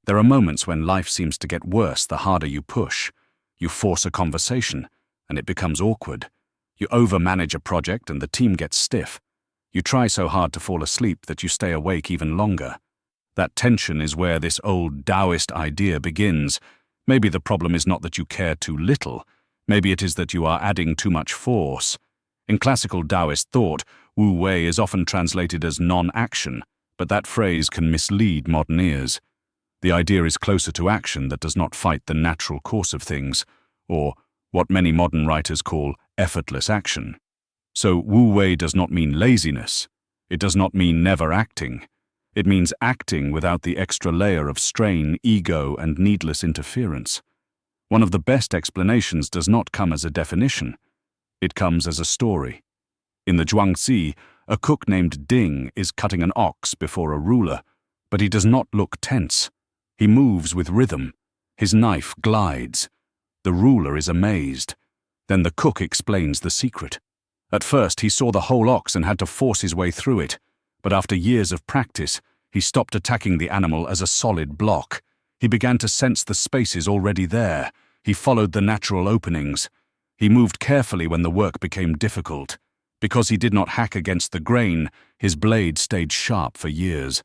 There are moments when life seems to get worse the harder you push. You force a conversation, and it becomes awkward. You overmanage a project and the team gets stiff. You try so hard to fall asleep that you stay awake even longer. That tension is where this old Taoist idea begins. Maybe the problem is not that you care too little. Maybe it is that you are adding too much force. In classical Taoist thought, Wu Wei is often translated as non-action, but that phrase can mislead modern ears. The idea is closer to action that does not fight the natural course of things, or what many modern writers call effortless action. So Wu Wei does not mean laziness. It does not mean never acting. It means acting without the extra layer of strain, ego, and needless interference. One of the best explanations does not come as a definition. It comes as a story. In the Zhuangzi, a cook named Ding is cutting an ox before a ruler, but he does not look tense. He moves with rhythm. His knife glides. The ruler is amazed. Then the cook explains the secret. At first, he saw the whole ox and had to force his way through it, but after years of practice, he stopped attacking the animal as a solid block. He began to sense the spaces already there. He followed the natural openings. He moved carefully when the work became difficult. Because he did not hack against the grain, his blade stayed sharp for years.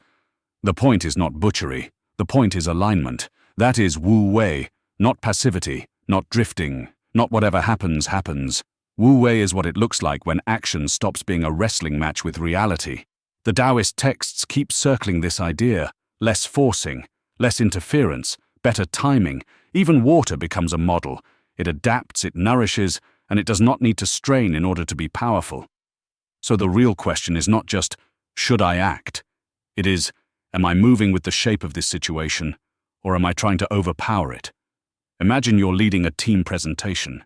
The point is not butchery. The point is alignment. That is Wu Wei, not passivity, not drifting, not whatever happens, happens. Wu Wei is what it looks like when action stops being a wrestling match with reality. The Taoist texts keep circling this idea: less forcing, less interference, better timing. Even water becomes a model. It adapts, it nourishes, and it does not need to strain in order to be powerful. So the real question is not just, should I act? It is, am I moving with the shape of this situation, or am I trying to overpower it? Imagine you're leading a team presentation.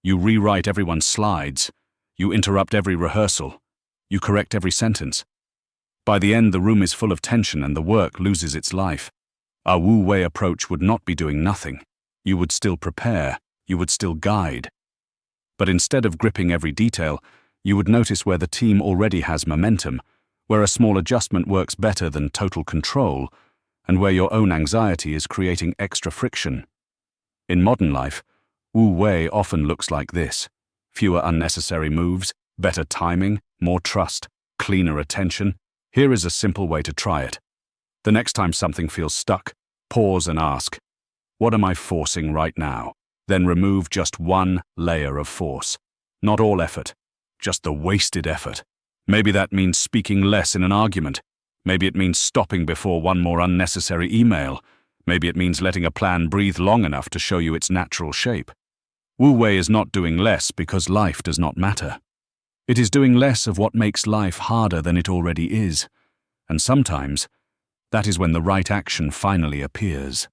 You rewrite everyone's slides. You interrupt every rehearsal. You correct every sentence. By the end, the room is full of tension and the work loses its life. Our Wu Wei approach would not be doing nothing. You would still prepare. You would still guide. But instead of gripping every detail, you would notice where the team already has momentum, where a small adjustment works better than total control, and where your own anxiety is creating extra friction. In modern life, Wu Wei often looks like this: fewer unnecessary moves, better timing, more trust, cleaner attention. Here is a simple way to try it. The next time something feels stuck, pause and ask, what am I forcing right now? Then remove just one layer of force. Not all effort, just the wasted effort. Maybe that means speaking less in an argument. Maybe it means stopping before one more unnecessary email. Maybe it means letting a plan breathe long enough to show you its natural shape. Wu Wei is not doing less because life does not matter. It is doing less of what makes life harder than it already is. And sometimes, that is when the right action finally appears.